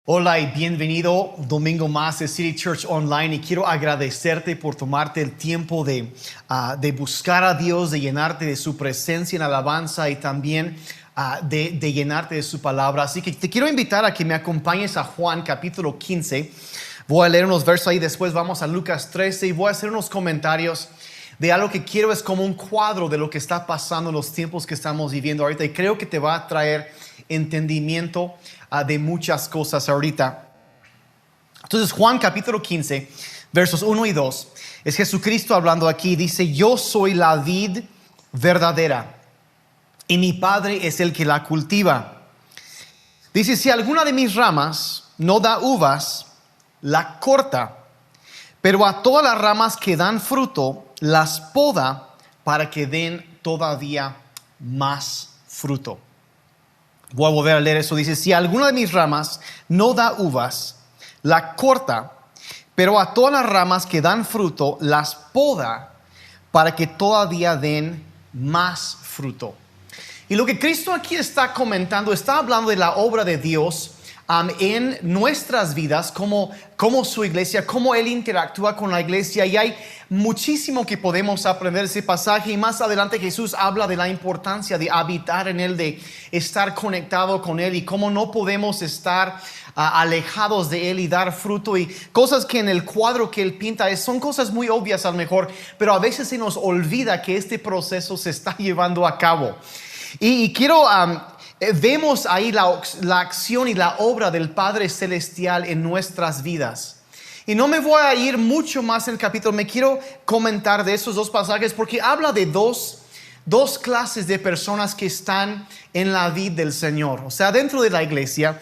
Hola y bienvenido un domingo más de City Church Online, y quiero agradecerte por tomarte el tiempo de buscar a Dios, de llenarte de su presencia en alabanza y también de llenarte de su palabra. Así que te quiero invitar a que me acompañes a Juan capítulo 15. Voy a leer unos versos ahí, después vamos a Lucas 13 y voy a hacer unos comentarios de algo que quiero. Es como un cuadro de lo que está pasando en los tiempos que estamos viviendo ahorita, y creo que te va a traer entendimiento de muchas cosas ahorita. Entonces Juan capítulo 15 versos 1 y 2 es Jesucristo hablando aquí. Dice: yo soy la vid verdadera y mi Padre es el que la cultiva. Dice: si alguna de mis ramas no da uvas, la corta, pero a todas las ramas que dan fruto las poda para que den todavía más fruto. Voy a volver a leer eso. Dice: si alguna de mis ramas no da uvas, la corta, pero a todas las ramas que dan fruto las poda para que todavía den más fruto. Y lo que Cristo aquí está comentando, está hablando de la obra de Dios en nuestras vidas, como su iglesia, cómo Él interactúa con la iglesia. Y hay muchísimo que podemos aprender de ese pasaje. Y más adelante Jesús habla de la importancia de habitar en Él, de estar conectado con Él, y cómo no podemos estar alejados de Él y dar fruto. Y cosas que en el cuadro que Él pinta son cosas muy obvias a lo mejor, pero a veces se nos olvida que este proceso se está llevando a cabo. Y quiero... vemos ahí la acción y la obra del Padre Celestial en nuestras vidas. Y no me voy a ir mucho más en el capítulo. Me quiero comentar de esos dos pasajes porque habla de dos clases de personas que están en la vid del Señor. O sea, dentro de la iglesia.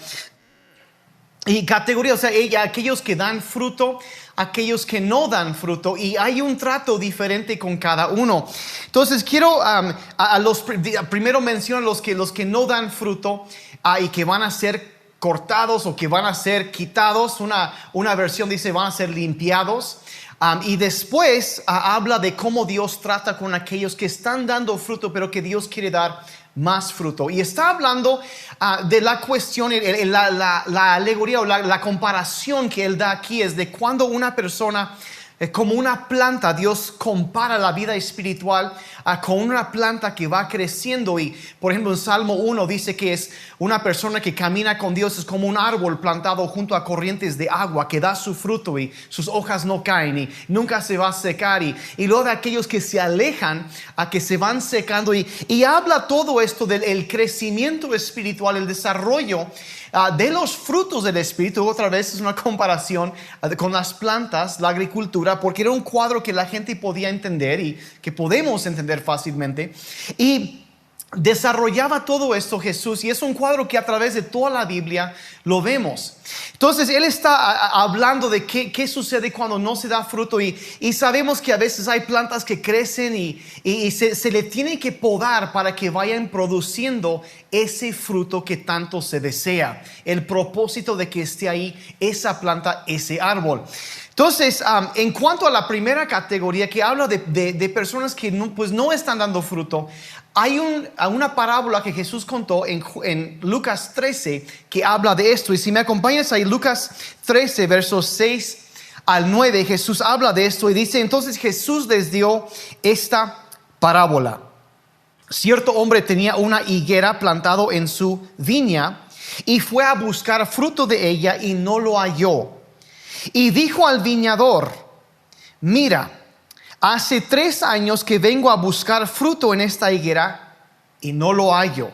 Y categoría, o sea, aquellos que dan fruto, aquellos que no dan fruto, y hay un trato diferente con cada uno. Entonces quiero primero mencionar los que no dan fruto y que van a ser cortados o que van a ser quitados. Una versión dice van a ser limpiados. Y después habla de cómo Dios trata con aquellos que están dando fruto, pero que Dios quiere dar más fruto. Y está hablando de la cuestión, la alegoría o la comparación que él da aquí es de cuando una persona, como una planta. Dios compara la vida espiritual con una planta que va creciendo. Y por ejemplo en Salmo 1 dice que es una persona que camina con Dios, es como un árbol plantado junto a corrientes de agua, que da su fruto y sus hojas no caen y nunca se va a secar. Y luego de aquellos que se alejan, a que se van secando. Y habla todo esto del crecimiento espiritual, el desarrollo de los frutos del Espíritu. Otra vez es una comparación con las plantas, la agricultura, porque era un cuadro que la gente podía entender y que podemos entender fácilmente. Y desarrollaba todo esto Jesús, y es un cuadro que a través de toda la Biblia lo vemos. Entonces él está hablando de qué sucede cuando no se da fruto, y sabemos que a veces hay plantas que crecen y se le tiene que podar para que vayan produciendo ese fruto que tanto se desea, el propósito de que esté ahí esa planta, ese árbol. Entonces, en cuanto a la primera categoría que habla de personas que no están dando fruto, hay una parábola que Jesús contó en Lucas 13 que habla de esto. Y si me acompañas ahí, Lucas 13 versos 6 al 9, Jesús habla de esto y dice: entonces Jesús les dio esta parábola. Cierto hombre tenía una higuera plantado en su viña y fue a buscar fruto de ella y no lo halló. Y dijo al viñador: mira, hace 3 años que vengo a buscar fruto en esta higuera y no lo hallo.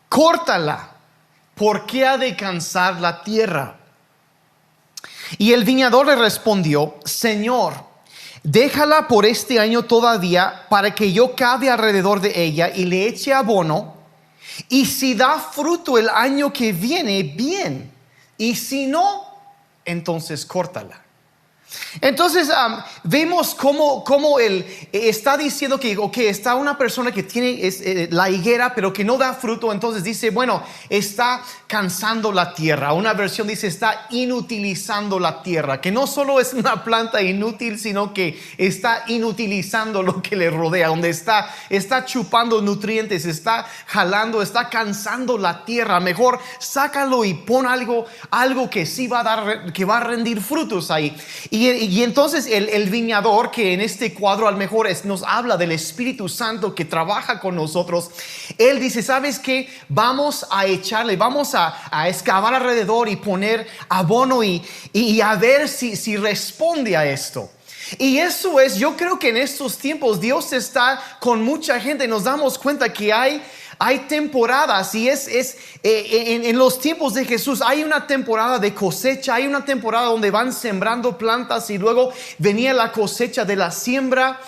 Córtala, porque ha de cansar la tierra. Y el viñador le respondió: Señor, déjala por este año todavía, para que yo cave alrededor de ella y le eche abono. Y si da fruto el año que viene, bien. Y si no, entonces córtala. Entonces vemos cómo él está diciendo que está una persona que tiene la higuera pero que no da fruto. Entonces dice, bueno, está cansando la tierra. Una versión dice está inutilizando la tierra, que no solo es una planta inútil, sino que está inutilizando lo que le rodea, donde está chupando nutrientes, está jalando, está cansando la tierra. Mejor sácalo y pon algo que sí va a dar, que va a rendir frutos ahí. Y entonces el viñador, que en este cuadro a lo mejor nos habla del Espíritu Santo que trabaja con nosotros, él dice, ¿sabes qué? Vamos a echarle, vamos a excavar alrededor y poner abono y a ver si responde a esto. Y eso es, yo creo que en estos tiempos Dios está con mucha gente. Nos damos cuenta que hay temporadas, y en los tiempos de Jesús hay una temporada de cosecha, hay una temporada donde van sembrando plantas y luego venía la cosecha de la siembra,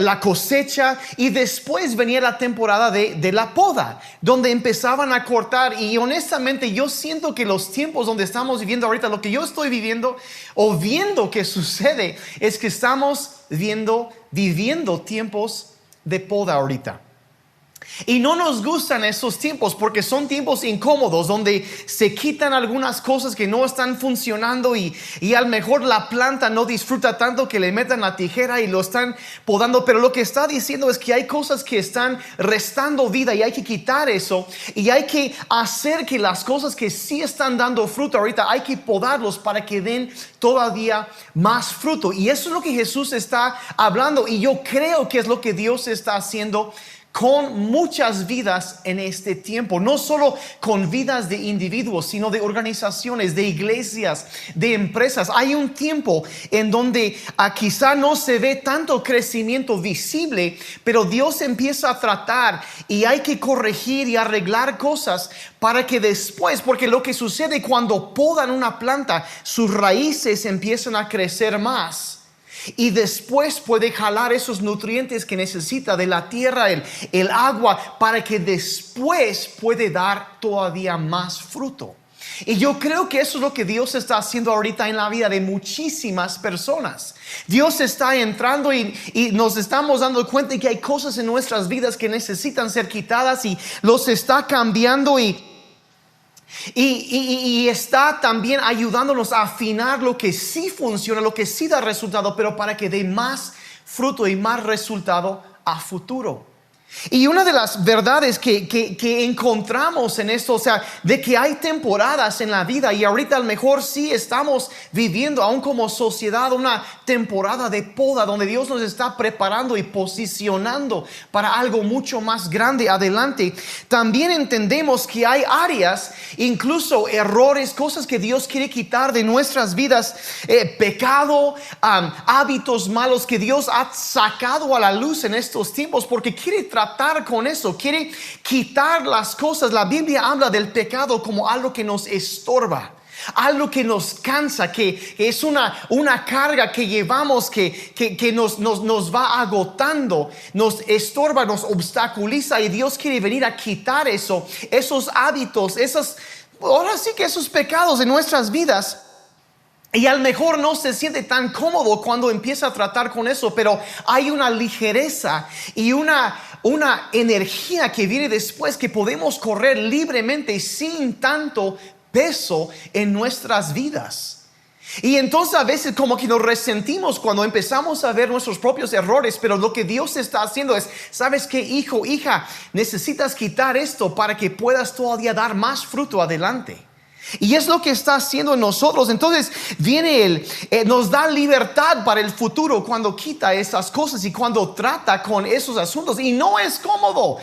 la cosecha, y después venía la temporada de la poda, donde empezaban a cortar. Y honestamente yo siento que los tiempos donde estamos viviendo ahorita, lo que yo estoy viviendo o viendo que sucede, es que estamos viviendo tiempos de poda ahorita. Y no nos gustan esos tiempos porque son tiempos incómodos donde se quitan algunas cosas que no están funcionando y a lo mejor la planta no disfruta tanto que le metan la tijera y lo están podando. Pero lo que está diciendo es que hay cosas que están restando vida y hay que quitar eso, y hay que hacer que las cosas que sí están dando fruto ahorita, hay que podarlos para que den todavía más fruto. Y eso es lo que Jesús está hablando, y yo creo que es lo que Dios está haciendo con muchas vidas en este tiempo. No solo con vidas de individuos, sino de organizaciones, de iglesias, de empresas. Hay un tiempo en donde quizá no se ve tanto crecimiento visible, pero Dios empieza a tratar y hay que corregir y arreglar cosas para que después, porque lo que sucede cuando podan una planta, sus raíces empiezan a crecer más. Y después puede jalar esos nutrientes que necesita de la tierra, el agua, para que después puede dar todavía más fruto. Y yo creo que eso es lo que Dios está haciendo ahorita en la vida de muchísimas personas. Dios está entrando y nos estamos dando cuenta de que hay cosas en nuestras vidas que necesitan ser quitadas, y los está cambiando y está también ayudándonos a afinar lo que sí funciona, lo que sí da resultado, pero para que dé más fruto y más resultado a futuro. Y una de las verdades que encontramos en esto, o sea, de que hay temporadas en la vida, y ahorita a lo mejor sí estamos viviendo aún como sociedad una temporada de poda donde Dios nos está preparando y posicionando para algo mucho más grande adelante. También entendemos que hay áreas, incluso errores, cosas que Dios quiere quitar de nuestras vidas, pecado, hábitos malos que Dios ha sacado a la luz en estos tiempos, porque quiere tratar con eso, quiere quitar las cosas. La Biblia habla del pecado como algo que nos estorba, algo que nos cansa, que es una carga que llevamos que nos va agotando, nos estorba, nos obstaculiza, y Dios quiere venir a quitar eso, esos hábitos, ahora sí que esos pecados de nuestras vidas. Y a lo mejor no se siente tan cómodo cuando empieza a tratar con eso, pero hay una ligereza y una energía que viene después, que podemos correr libremente sin tanto peso en nuestras vidas. Y entonces a veces como que nos resentimos cuando empezamos a ver nuestros propios errores, pero lo que Dios está haciendo es, ¿sabes qué, hijo, hija? Necesitas quitar esto para que puedas todavía dar más fruto adelante. Y es lo que está haciendo en nosotros. Entonces viene nos da libertad para el futuro cuando quita esas cosas y cuando trata con esos asuntos. Y no es cómodo.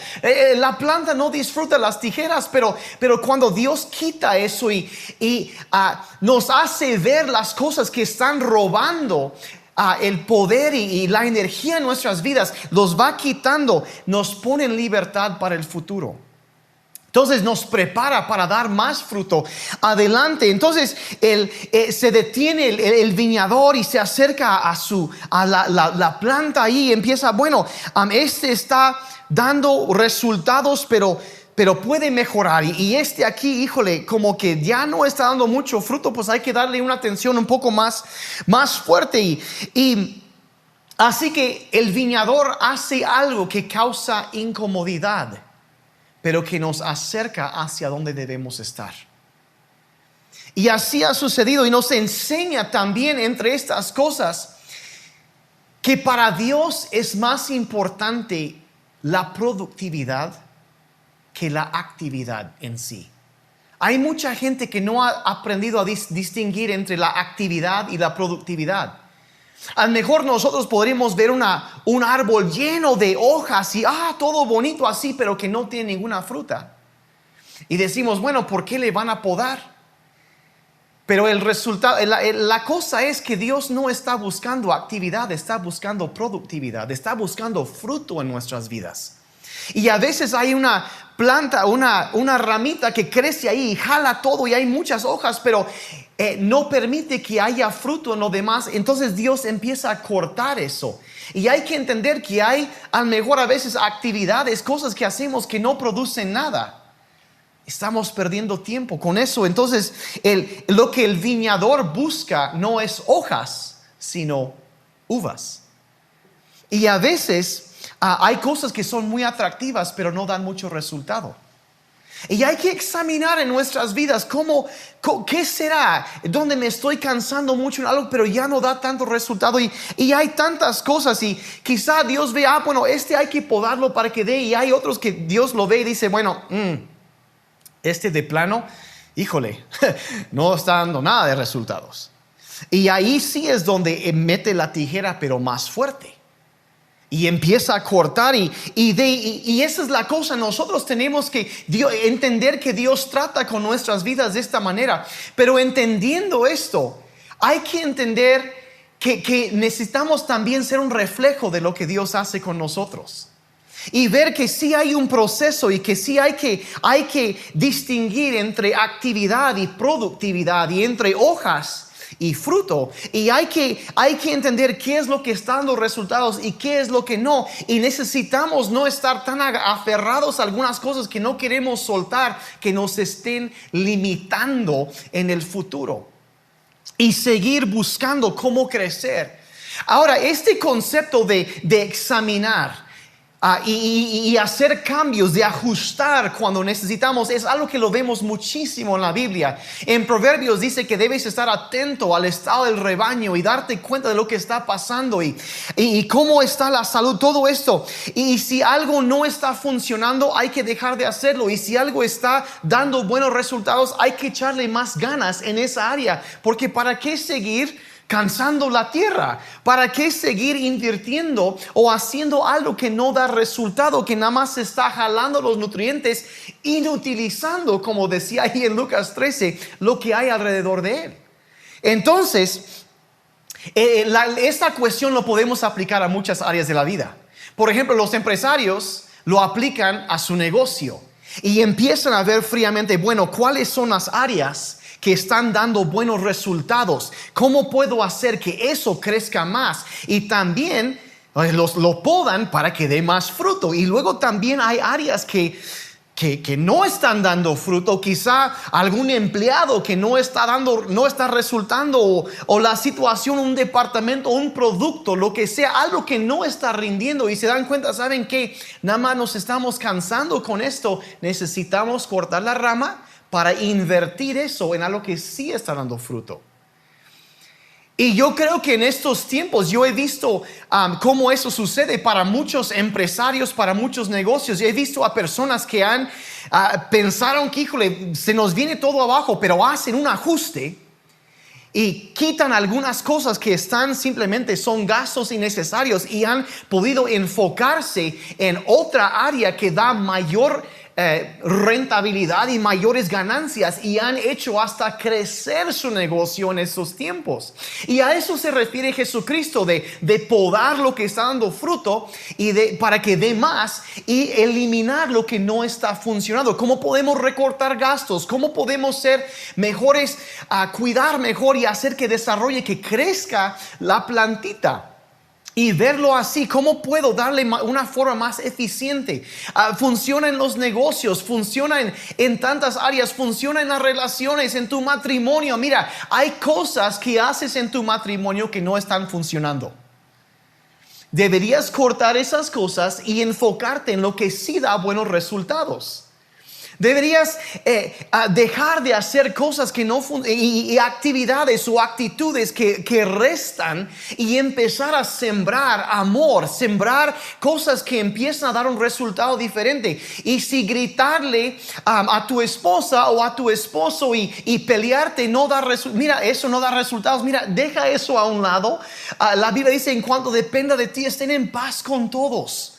La planta no disfruta las tijeras, pero cuando Dios quita eso y nos hace ver las cosas que están robando el poder y la energía en nuestras vidas, los va quitando, nos pone en libertad para el futuro. Entonces nos prepara para dar más fruto adelante. Entonces se detiene el viñador y se acerca a la planta ahí y empieza, bueno, este está dando resultados, pero pero puede mejorar. Y este aquí, híjole, como que ya no está dando mucho fruto, pues hay que darle una atención un poco más fuerte. Y así que el viñador hace algo que causa incomodidad, pero que nos acerca hacia donde debemos estar. Y así ha sucedido, y nos enseña también entre estas cosas que para Dios es más importante la productividad que la actividad en sí. Hay mucha gente que no ha aprendido a distinguir entre la actividad y la productividad. A lo mejor nosotros podríamos ver un árbol lleno de hojas y todo bonito así, pero que no tiene ninguna fruta. Y decimos, bueno, ¿por qué le van a podar? Pero el resultado, la cosa es que Dios no está buscando actividad, está buscando productividad, está buscando fruto en nuestras vidas. Y a veces hay una planta, una ramita que crece ahí y jala todo y hay muchas hojas, pero no permite que haya fruto en lo demás. Entonces Dios empieza a cortar eso. Y hay que entender que hay a lo mejor a veces actividades, cosas que hacemos que no producen nada. Estamos perdiendo tiempo con eso. Entonces lo que el viñador busca no es hojas, sino uvas. Y a veces hay cosas que son muy atractivas, pero no dan mucho resultado. Y hay que examinar en nuestras vidas qué será, donde me estoy cansando mucho en algo, pero ya no da tanto resultado. Y hay tantas cosas, y quizá Dios ve, bueno, hay que podarlo para que dé. Y hay otros que Dios lo ve y dice, bueno, de plano, híjole, no está dando nada de resultados. Y ahí sí es donde mete la tijera, pero más fuerte. Y empieza a cortar y esa es la cosa. Nosotros tenemos que entender que Dios trata con nuestras vidas de esta manera. Pero entendiendo esto, hay que entender que necesitamos también ser un reflejo de lo que Dios hace con nosotros. Y ver que sí hay un proceso y que sí hay que distinguir entre actividad y productividad y entre hojas y fruto. Y hay que entender qué es lo que está dando resultados y qué es lo que no. Y necesitamos no estar tan aferrados a algunas cosas que no queremos soltar, que nos estén limitando en el futuro. Y seguir buscando cómo crecer. Ahora, este concepto de examinar y hacer cambios, de ajustar cuando necesitamos, es algo que lo vemos muchísimo en la Biblia. En Proverbios dice que debes estar atento al estado del rebaño y darte cuenta de lo que está pasando y cómo está la salud, todo esto. Y si algo no está funcionando, hay que dejar de hacerlo. Y si algo está dando buenos resultados, hay que echarle más ganas en esa área. Porque ¿para qué seguir cansando la tierra? ¿Para qué seguir invirtiendo o haciendo algo que no da resultado, que nada más está jalando los nutrientes, inutilizando, como decía ahí en Lucas 13, lo que hay alrededor de él? Entonces, esta cuestión lo podemos aplicar a muchas áreas de la vida. Por ejemplo, los empresarios lo aplican a su negocio y empiezan a ver fríamente, bueno, ¿cuáles son las áreas que están dando buenos resultados? ¿Cómo puedo hacer que eso crezca más? Y también lo podan para que dé más fruto. Y luego también hay áreas que no están dando fruto. Quizá algún empleado que no está resultando, o la situación, un departamento, un producto, lo que sea, algo que no está rindiendo, y se dan cuenta, ¿saben qué? Nada más nos estamos cansando con esto. Necesitamos cortar la rama para invertir eso en algo que sí está dando fruto. Y yo creo que en estos tiempos yo he visto cómo eso sucede para muchos empresarios, para muchos negocios. Yo he visto a personas que pensaron que, híjole, se nos viene todo abajo, pero hacen un ajuste y quitan algunas cosas que simplemente son gastos innecesarios, y han podido enfocarse en otra área que da mayor rentabilidad y mayores ganancias, y han hecho hasta crecer su negocio en esos tiempos. Y a eso se refiere Jesucristo, de podar lo que está dando fruto y para que dé más, y eliminar lo que no está funcionando. ¿Cómo podemos recortar gastos? ¿Cómo podemos ser mejores, cuidar mejor y hacer que desarrolle, que crezca la plantita? Y verlo así, ¿cómo puedo darle una forma más eficiente? Funciona en los negocios, funciona en tantas áreas, funciona en las relaciones, en tu matrimonio. Mira, hay cosas que haces en tu matrimonio que no están funcionando. Deberías cortar esas cosas y enfocarte en lo que sí da buenos resultados. Deberías dejar de hacer cosas que no y actividades o actitudes que restan y empezar a sembrar amor, sembrar cosas que empiezan a dar un resultado diferente. Y si gritarle a tu esposa o a tu esposo y pelearte no da resultados, mira, eso no da resultados, mira, deja eso a un lado. La Biblia dice, en cuanto dependa de ti, estén en paz con todos.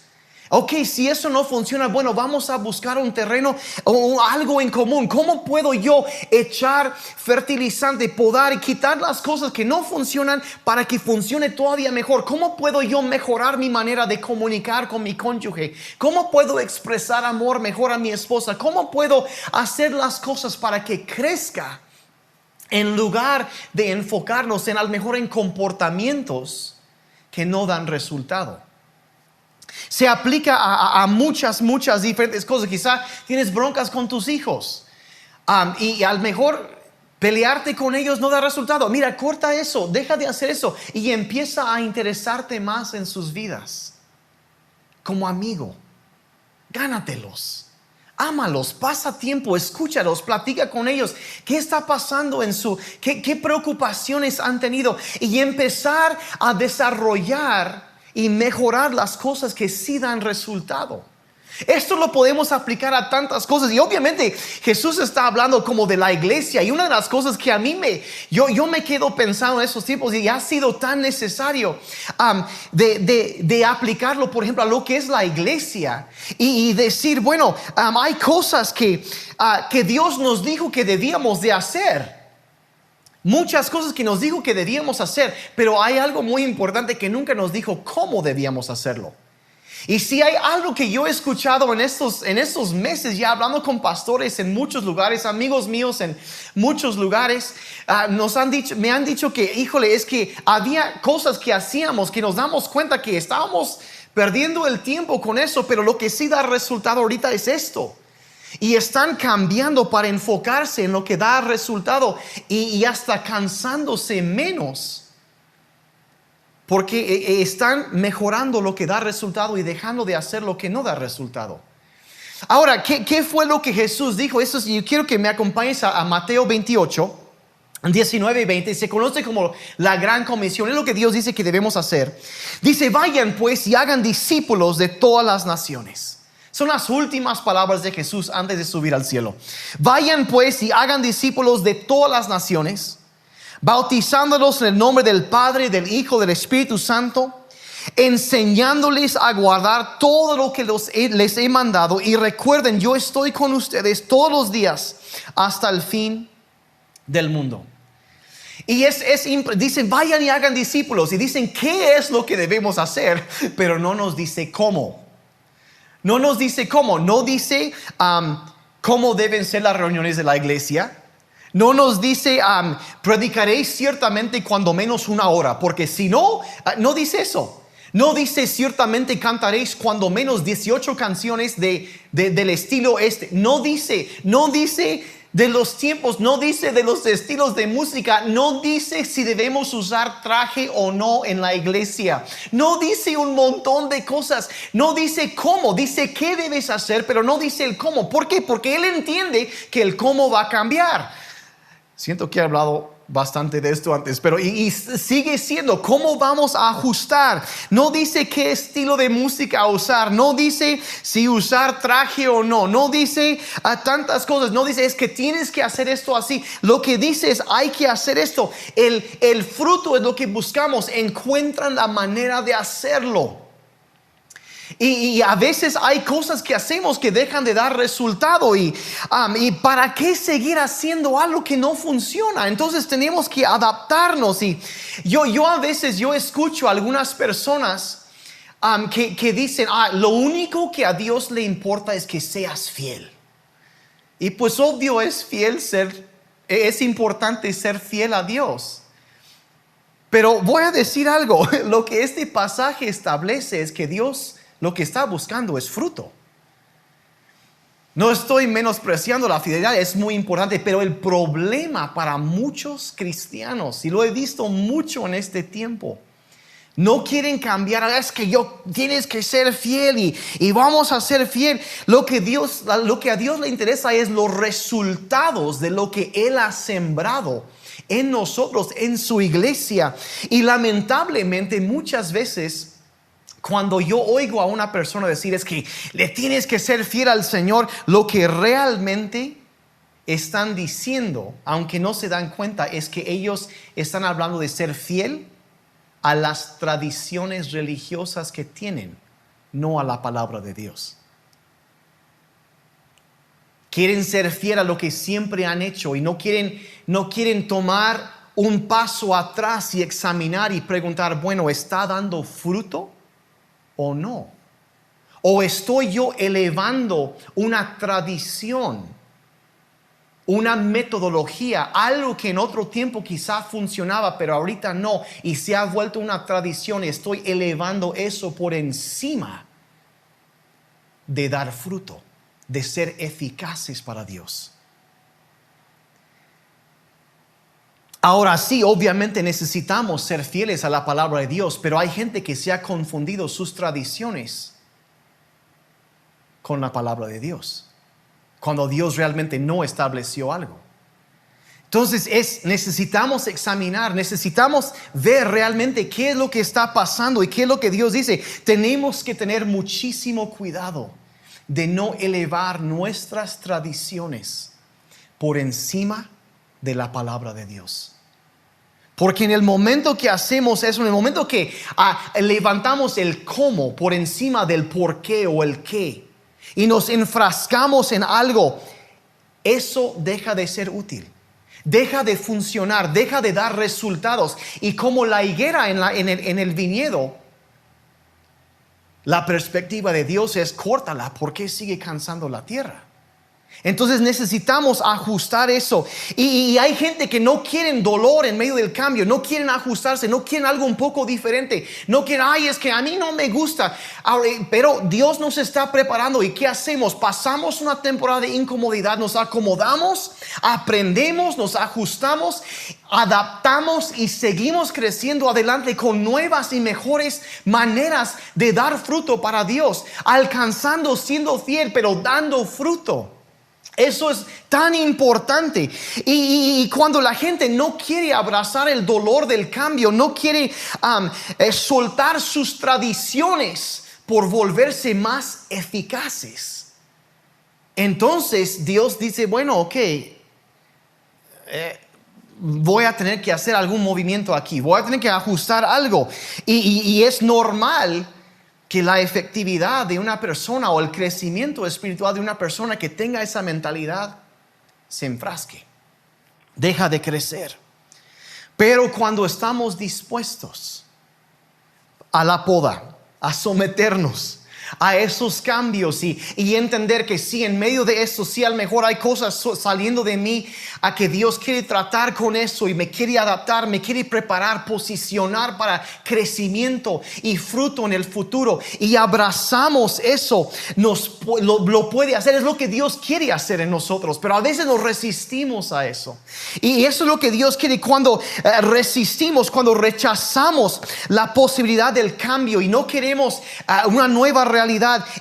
Ok, si eso no funciona, bueno, vamos a buscar un terreno o algo en común. ¿Cómo puedo yo echar fertilizante, podar y quitar las cosas que no funcionan para que funcione todavía mejor? ¿Cómo puedo yo mejorar mi manera de comunicar con mi cónyuge? ¿Cómo puedo expresar amor mejor a mi esposa? ¿Cómo puedo hacer las cosas para que crezca? En lugar de enfocarnos a lo mejor en comportamientos que no dan resultado. Se aplica a muchas diferentes cosas. Quizá tienes broncas con tus hijos y a lo mejor pelearte con ellos no da resultado. Mira, corta eso, deja de hacer eso y empieza a interesarte más en sus vidas. Como amigo, gánatelos, ámalos, pasa tiempo, escúchalos, platica con ellos. ¿Qué está pasando qué preocupaciones han tenido? Y empezar a desarrollar y mejorar las cosas que sí dan resultado. Esto lo podemos aplicar a tantas cosas. Y obviamente Jesús está hablando como de la iglesia. Y una de las cosas que a mí yo me quedo pensando en esos tiempos y ha sido tan necesario de aplicarlo, por ejemplo, a lo que es la iglesia. Y decir, bueno, hay cosas que Dios nos dijo que debíamos de hacer. Muchas cosas que nos dijo que debíamos hacer, pero hay algo muy importante que nunca nos dijo cómo debíamos hacerlo. Y si hay algo que yo he escuchado en estos meses, ya hablando con pastores en muchos lugares, amigos míos en muchos lugares, me han dicho que, híjole, es que había cosas que hacíamos que nos damos cuenta que estábamos perdiendo el tiempo con eso, pero lo que sí da resultado ahorita es esto. Y están cambiando para enfocarse en lo que da resultado y hasta cansándose menos. Porque están mejorando lo que da resultado y dejando de hacer lo que no da resultado. Ahora, ¿qué fue lo que Jesús dijo? Yo quiero que me acompañes a Mateo 28, 19 y 20. Se conoce como la gran comisión. Es lo que Dios dice que debemos hacer. Dice, vayan pues y hagan discípulos de todas las naciones. Son las últimas palabras de Jesús antes de subir al cielo. Vayan pues y hagan discípulos de todas las naciones, bautizándolos en el nombre del Padre, del Hijo, del Espíritu Santo, enseñándoles a guardar todo lo que les he mandado. Y recuerden, yo estoy con ustedes todos los días hasta el fin del mundo. Y dicen, vayan y hagan discípulos. Y dicen, ¿qué es lo que debemos hacer? Pero no nos dice cómo. No nos dice cómo, no dice cómo deben ser las reuniones de la iglesia. No nos dice predicaréis ciertamente cuando menos 1 hora, porque si no, no dice eso. No dice ciertamente cantaréis cuando menos 18 canciones del estilo este. No dice de los tiempos, no dice de los estilos de música, no dice si debemos usar traje o no en la iglesia, no dice un montón de cosas, no dice cómo, dice qué debes hacer, pero no dice el cómo. ¿Por qué? Porque Él entiende que el cómo va a cambiar. Siento que he hablado bastante de esto antes, pero y sigue siendo cómo vamos a ajustar. No dice qué estilo de música usar, no dice si usar traje o no, no dice tantas cosas, no dice es que tienes que hacer esto así. Lo que dice es hay que hacer esto. El fruto es lo que buscamos. Encuentran la manera de hacerlo. Y a veces hay cosas que hacemos que dejan de dar resultado y ¿para qué seguir haciendo algo que no funciona? Entonces tenemos que adaptarnos. Y yo a veces escucho a algunas personas que dicen lo único que a Dios le importa es que seas fiel. Y pues obvio es importante ser fiel a Dios. Pero voy a decir algo. Lo que este pasaje establece es que Dios lo que está buscando es fruto. No estoy menospreciando la fidelidad, es muy importante, pero el problema para muchos cristianos, y lo he visto mucho en este tiempo, no quieren cambiar. Es que tienes que ser fiel y vamos a ser fiel. Lo que a Dios le interesa es los resultados de lo que Él ha sembrado en nosotros, en su iglesia. Y lamentablemente muchas veces, cuando yo oigo a una persona decir es que le tienes que ser fiel al Señor, lo que realmente están diciendo, aunque no se dan cuenta, es que ellos están hablando de ser fiel a las tradiciones religiosas que tienen, no a la palabra de Dios. Quieren ser fiel a lo que siempre han hecho y no quieren tomar un paso atrás y examinar y preguntar, bueno, ¿está dando fruto o no? ¿O estoy yo elevando una tradición, una metodología, algo que en otro tiempo quizá funcionaba, pero ahorita no, y se ha vuelto una tradición? Estoy elevando eso por encima de dar fruto, de ser eficaces para Dios. Ahora sí, obviamente necesitamos ser fieles a la palabra de Dios, pero hay gente que se ha confundido sus tradiciones con la palabra de Dios, cuando Dios realmente no estableció algo. Entonces necesitamos examinar, necesitamos ver realmente qué es lo que está pasando y qué es lo que Dios dice. Tenemos que tener muchísimo cuidado de no elevar nuestras tradiciones por encima de la palabra de Dios. Porque en el momento que hacemos eso, en el momento que levantamos el cómo por encima del por qué o el qué, y nos enfrascamos en algo, eso deja de ser útil, deja de funcionar, deja de dar resultados. Y como la higuera en el viñedo, la perspectiva de Dios es: córtala, ¿por qué sigue cansando la tierra? Entonces necesitamos ajustar eso. Y hay gente que no quieren dolor en medio del cambio, no quieren ajustarse, no quieren algo un poco diferente, no quieren, es que a mí no me gusta. Pero Dios nos está preparando. ¿Y qué hacemos? Pasamos una temporada de incomodidad, nos acomodamos, aprendemos, nos ajustamos, adaptamos y seguimos creciendo adelante con nuevas y mejores maneras de dar fruto para Dios, alcanzando, siendo fiel, pero dando fruto. Eso es tan importante. Y cuando la gente no quiere abrazar el dolor del cambio, no quiere soltar sus tradiciones por volverse más eficaces, entonces Dios dice: bueno, ok, voy a tener que hacer algún movimiento aquí, voy a tener que ajustar algo. Y es normal que la efectividad de una persona o el crecimiento espiritual de una persona que tenga esa mentalidad se enfrasque, deja de crecer. Pero cuando estamos dispuestos a la poda, a someternos a esos cambios y entender que sí, en medio de eso, sí, a lo mejor hay cosas saliendo de mí, a que Dios quiere tratar con eso y me quiere adaptar, me quiere preparar, posicionar para crecimiento y fruto en el futuro, y abrazamos eso, lo puede hacer. Es lo que Dios quiere hacer en nosotros, pero a veces nos resistimos a eso. Y eso es lo que Dios quiere. Cuando resistimos, cuando rechazamos la posibilidad del cambio y no queremos una nueva realidad,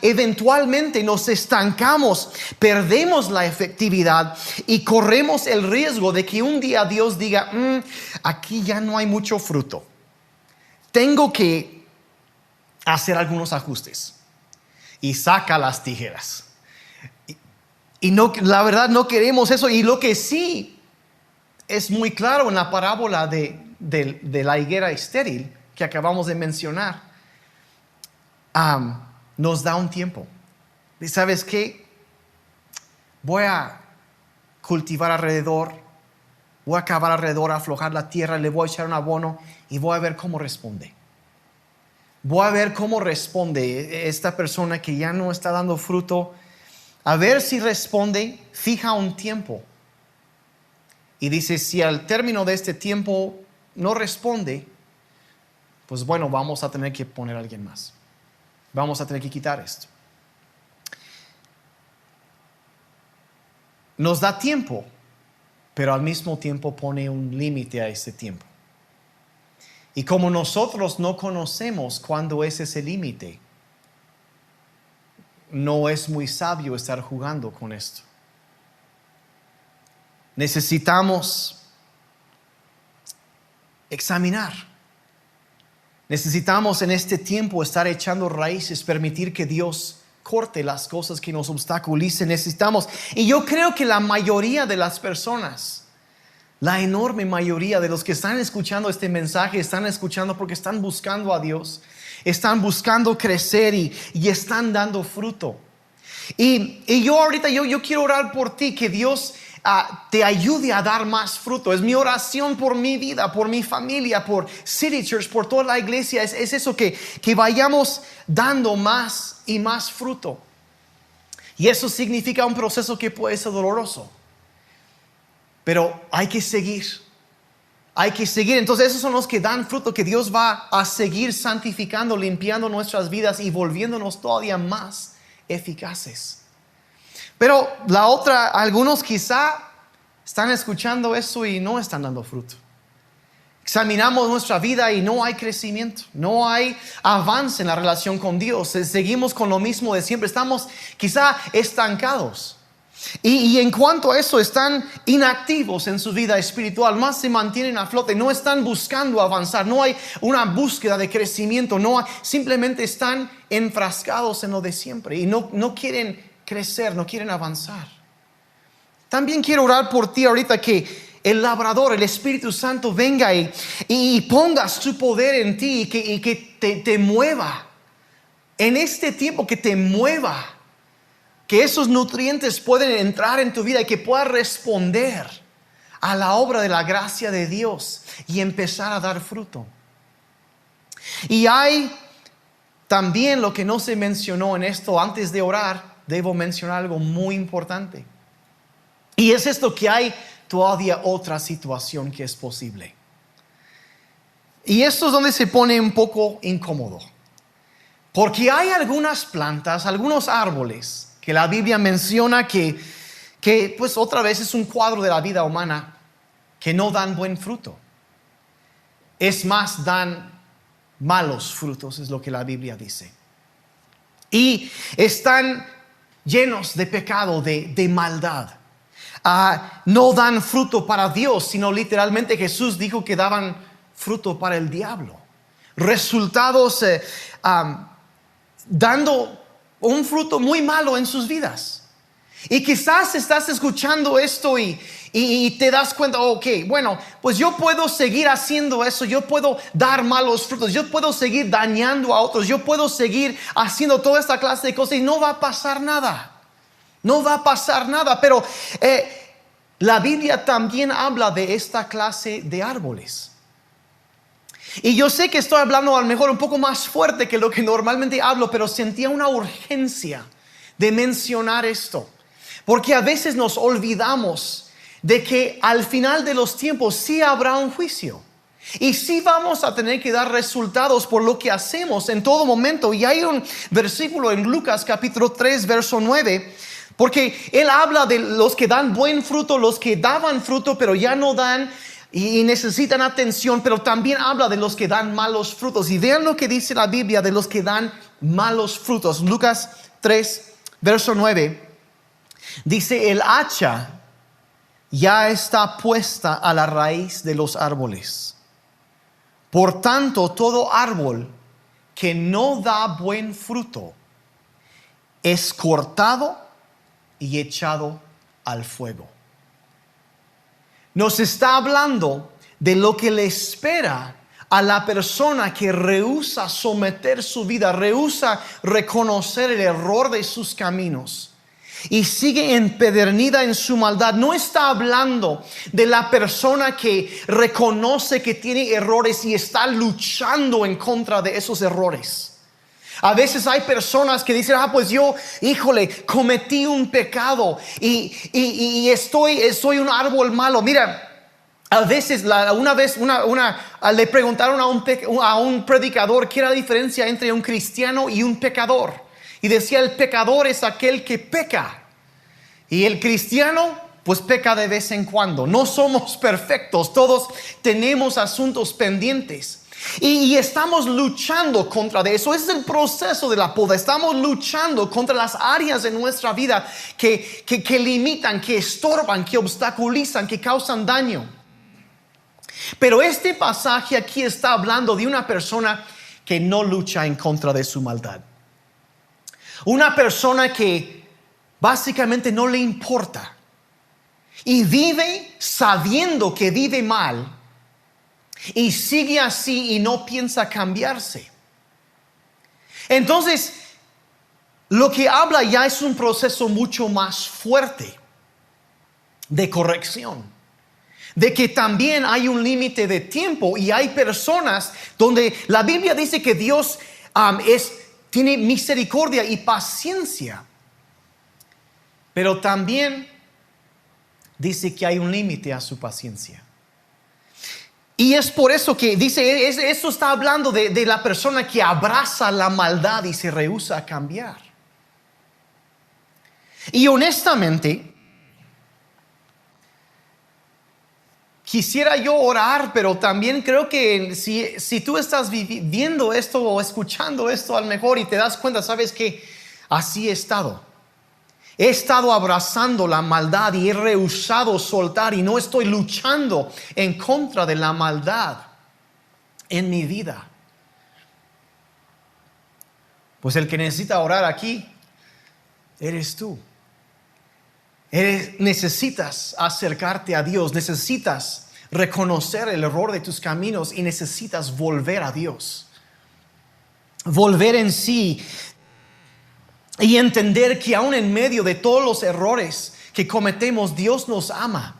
eventualmente nos estancamos, perdemos la efectividad y corremos el riesgo de que un día Dios diga: aquí ya no hay mucho fruto, tengo que hacer algunos ajustes, y saca las tijeras. Y no, la verdad no queremos eso. Y lo que sí es muy claro en la parábola de la higuera estéril que acabamos de mencionar, nos da un tiempo. ¿Y sabes qué? Voy a cultivar alrededor, voy a cavar alrededor, aflojar la tierra, le voy a echar un abono y voy a ver cómo responde. Voy a ver cómo responde esta persona que ya no está dando fruto. A ver si responde. Fija un tiempo y dice: si al término de este tiempo no responde, pues bueno, vamos a tener que poner a alguien más. Vamos a tener que quitar esto. Nos da tiempo, pero al mismo tiempo pone un límite a ese tiempo. Y como nosotros no conocemos cuándo es ese límite, no es muy sabio estar jugando con esto. Necesitamos examinar. Necesitamos en este tiempo estar echando raíces, permitir que Dios corte las cosas que nos obstaculicen. Necesitamos, y yo creo que la mayoría de las personas, la enorme mayoría de los que están escuchando este mensaje, están escuchando porque están buscando a Dios, están buscando crecer y están dando fruto. Y yo ahorita, yo quiero orar por ti, que Dios te ayude a dar más fruto. Es mi oración por mi vida, por mi familia, por City Church, por toda la iglesia. Es eso, que vayamos dando más y más fruto. Y eso significa un proceso que puede ser doloroso, pero hay que seguir. Hay que seguir. Entonces esos son los que dan fruto, que Dios va a seguir santificando, limpiando nuestras vidas y volviéndonos todavía más eficaces. Pero la otra, algunos quizá están escuchando eso y no están dando fruto. Examinamos nuestra vida y no hay crecimiento, no hay avance en la relación con Dios. Seguimos con lo mismo de siempre. Estamos quizá estancados. Y en cuanto a eso, están inactivos en su vida espiritual, más se mantienen a flote, no están buscando avanzar, no hay una búsqueda de crecimiento, simplemente están enfrascados en lo de siempre y no quieren crecer, no quieren avanzar. También quiero orar por ti ahorita, que el labrador, el Espíritu Santo venga y ponga su poder en ti y que te mueva en este tiempo, que te mueva, que esos nutrientes pueden entrar en tu vida y que puedas responder a la obra de la gracia de Dios y empezar a dar fruto. Y hay también lo que no se mencionó en esto. Antes de orar, debo mencionar algo muy importante. Y es esto, que hay todavía otra situación que es posible. Y esto es donde se pone un poco incómodo. Porque hay algunas plantas, algunos árboles que la Biblia menciona que pues otra vez es un cuadro de la vida humana, que no dan buen fruto. Es más, dan malos frutos, es lo que la Biblia dice. Y están llenos de pecado, de maldad. No dan fruto para Dios, sino literalmente Jesús dijo que daban fruto para el diablo. Resultados dando un fruto muy malo en sus vidas. Y quizás estás escuchando esto y te das cuenta, ok, bueno, pues yo puedo seguir haciendo eso, yo puedo dar malos frutos, yo puedo seguir dañando a otros, yo puedo seguir haciendo toda esta clase de cosas y no va a pasar nada. No va a pasar nada. Pero la Biblia también habla de esta clase de árboles. Y yo sé que estoy hablando a lo mejor un poco más fuerte que lo que normalmente hablo, pero sentía una urgencia de mencionar esto. Porque a veces nos olvidamos de que al final de los tiempos sí habrá un juicio. Y sí vamos a tener que dar resultados por lo que hacemos en todo momento. Y hay un versículo en Lucas capítulo 3, verso 9. Porque él habla de los que dan buen fruto, los que daban fruto pero ya no dan y necesitan atención, pero también habla de los que dan malos frutos. Y vean lo que dice la Biblia de los que dan malos frutos. Lucas 3, verso 9, dice: el hacha ya está puesta a la raíz de los árboles. Por tanto, todo árbol que no da buen fruto es cortado y echado al fuego. Nos está hablando de lo que le espera a la persona que rehúsa someter su vida, rehúsa reconocer el error de sus caminos y sigue empedernida en su maldad. No está hablando de la persona que reconoce que tiene errores y está luchando en contra de esos errores. A veces hay personas que dicen: pues yo, híjole, cometí un pecado y soy un árbol malo. Mira, A veces, una vez le preguntaron a un predicador qué era la diferencia entre un cristiano y un pecador. Y decía, el pecador es aquel que peca. Y el cristiano, pues peca de vez en cuando. No somos perfectos, todos tenemos asuntos pendientes. Y estamos luchando contra eso. Ese es el proceso de la poda. Estamos luchando contra las áreas de nuestra vida que limitan, que estorban, que obstaculizan, que causan daño. Pero este pasaje aquí está hablando de una persona que no lucha en contra de su maldad. Una persona que básicamente no le importa y vive sabiendo que vive mal. Y sigue así y no piensa cambiarse. Entonces, lo que habla ya es un proceso mucho más fuerte de corrección. De que también hay un límite de tiempo y hay personas donde la Biblia dice que Dios tiene misericordia y paciencia. Pero también dice que hay un límite a su paciencia. Y es por eso que dice, esto está hablando de la persona que abraza la maldad y se rehúsa a cambiar. Y honestamente, quisiera yo orar, pero también creo que si tú estás viviendo esto o escuchando esto a lo mejor y te das cuenta, sabes que así he estado. He estado abrazando la maldad y he rehusado soltar y no estoy luchando en contra de la maldad en mi vida. Pues el que necesita orar aquí eres tú. Necesitas acercarte a Dios, necesitas reconocer el error de tus caminos y necesitas volver a Dios. Volver en sí. Y entender que aún en medio de todos los errores que cometemos, Dios nos ama.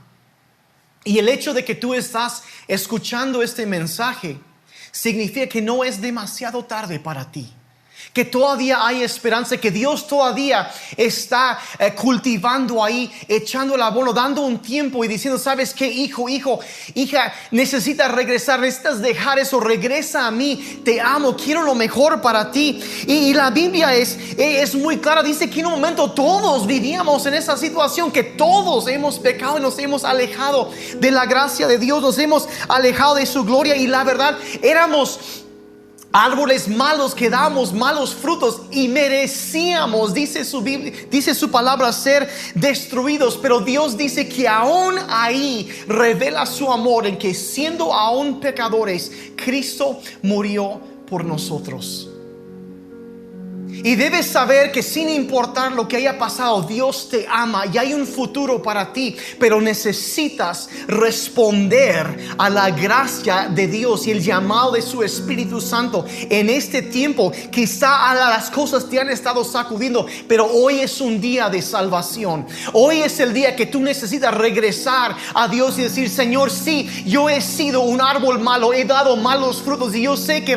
Y el hecho de que tú estás escuchando este mensaje significa que no es demasiado tarde para ti. Que todavía hay esperanza, que Dios todavía está cultivando ahí, echando el abono, dando un tiempo y diciendo, ¿sabes qué, hijo, hija? Necesitas regresar, necesitas dejar eso, regresa a mí, te amo, quiero lo mejor para ti. Y la Biblia es muy clara, dice que en un momento todos vivíamos en esa situación, que todos hemos pecado y nos hemos alejado de la gracia de Dios, nos hemos alejado de su gloria y la verdad, éramos árboles malos que damos malos frutos y merecíamos, dice su Biblia, dice su palabra, ser destruidos. Pero Dios dice que aún ahí revela su amor en que siendo aún pecadores, Cristo murió por nosotros. Y debes saber que sin importar lo que haya pasado, Dios te ama y hay un futuro para ti. Pero necesitas responder a la gracia de Dios y el llamado de su Espíritu Santo. En este tiempo quizá las cosas te han estado sacudiendo, pero hoy es un día de salvación. Hoy es el día que tú necesitas regresar a Dios y decir, Señor, sí, yo he sido un árbol malo, he dado malos frutos y yo sé que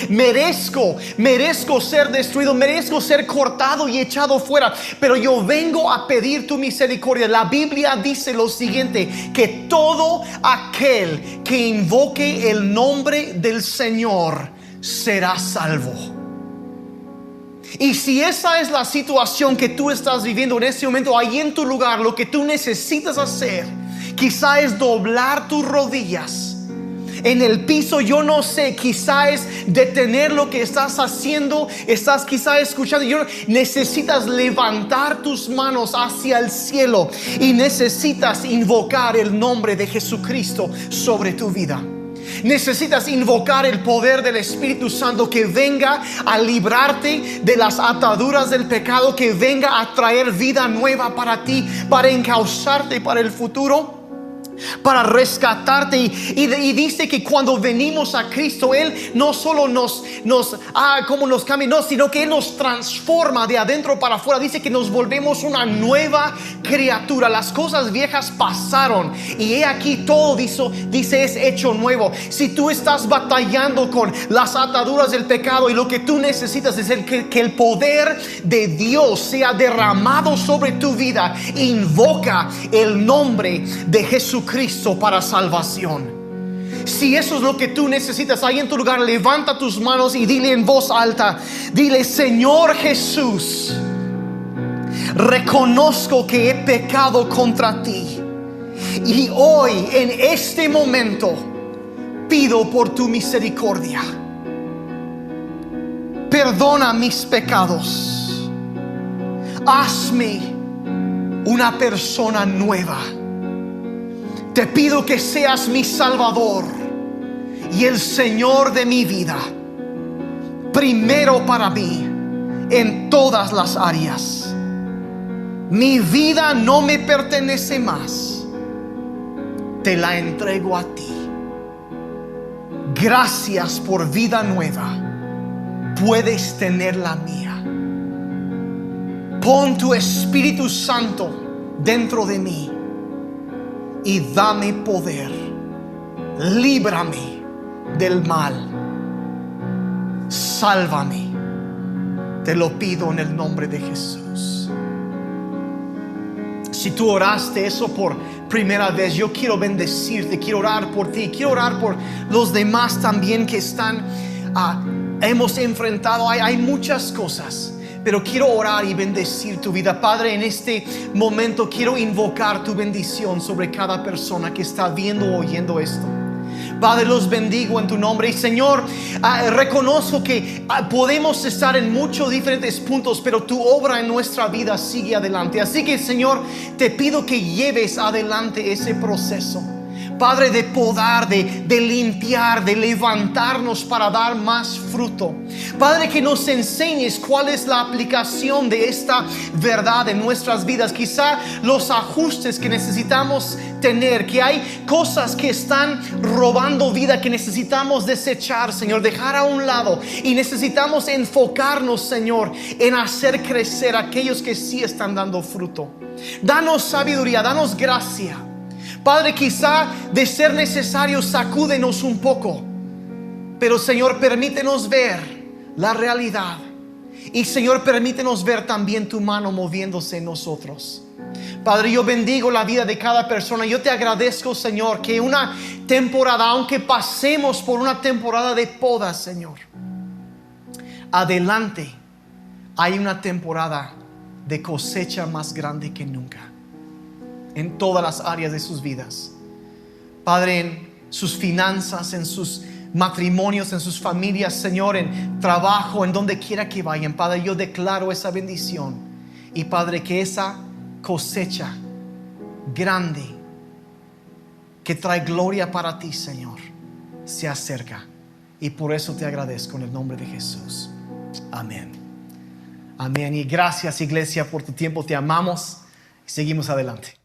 merezco ser destruido, merezco ser cortado y echado fuera, pero yo vengo a pedir tu misericordia. La Biblia dice lo siguiente, que todo aquel que invoque el nombre del Señor será salvo. Y si esa es la situación que tú estás viviendo en este momento, ahí en tu lugar, lo que tú necesitas hacer quizá es doblar tus rodillas en el piso, yo no sé, quizá es detener lo que estás haciendo, estás quizá escuchando, necesitas levantar tus manos hacia el cielo y necesitas invocar el nombre de Jesucristo sobre tu vida. Necesitas invocar el poder del Espíritu Santo que venga a librarte de las ataduras del pecado, que venga a traer vida nueva para ti, para encauzarte para el futuro, para rescatarte. Y dice que cuando venimos a Cristo, Él no solo nos cambia, no, sino que Él nos transforma de adentro para afuera. Dice que nos volvemos una nueva criatura. Las cosas viejas pasaron y he aquí todo, dice, es hecho nuevo. Si tú estás batallando con las ataduras del pecado y lo que tú necesitas es que el poder de Dios sea derramado sobre tu vida, invoca el nombre de Jesucristo Jesucristo para salvación. Si eso es lo que tú necesitas, ahí en tu lugar, levanta tus manos y dile en voz alta, dile: Señor Jesús, reconozco que he pecado contra ti, y hoy en este momento pido por tu misericordia. Perdona mis pecados, hazme una persona nueva. Te pido que seas mi Salvador y el Señor de mi vida, primero para mí en todas las áreas. Mi vida no me pertenece más, te la entrego a ti. Gracias por vida nueva, puedes tener la mía. Pon tu Espíritu Santo dentro de mí y dame poder. Líbrame del mal. Sálvame. Te lo pido en el nombre de Jesús. Si tú oraste eso por primera vez, yo quiero bendecirte, quiero orar por ti, quiero orar por los demás también que están, hemos enfrentado. Hay muchas cosas, pero quiero orar y bendecir tu vida. Padre, en este momento quiero invocar tu bendición sobre cada persona que está viendo o oyendo esto. Padre, los bendigo en tu nombre. Y Señor, reconozco que podemos estar en muchos diferentes puntos, pero tu obra en nuestra vida sigue adelante. Así que, Señor, te pido que lleves adelante ese proceso, Padre, de podar, de limpiar, de levantarnos para dar más fruto. Padre, que nos enseñes cuál es la aplicación de esta verdad en nuestras vidas. Quizá los ajustes que necesitamos tener, que hay cosas que están robando vida que necesitamos desechar, Señor, dejar a un lado, y necesitamos enfocarnos, Señor, en hacer crecer aquellos que sí están dando fruto. Danos sabiduría, danos gracia. Padre, quizá de ser necesario, sacúdenos un poco, pero Señor, permítenos ver la realidad. Y Señor, permítenos ver también tu mano moviéndose en nosotros. Padre, yo bendigo la vida de cada persona. Yo te agradezco, Señor, que una temporada, aunque pasemos por una temporada de poda, Señor, adelante hay una temporada de cosecha más grande que nunca en todas las áreas de sus vidas. Padre, en sus finanzas, en sus matrimonios, en sus familias, Señor, en trabajo, en donde quiera que vayan. Padre, yo declaro esa bendición. Y Padre, que esa cosecha grande que trae gloria para ti, Señor, se acerca. Y por eso te agradezco en el nombre de Jesús. Amén. Amén. Y gracias, iglesia, por tu tiempo. Te amamos y seguimos adelante.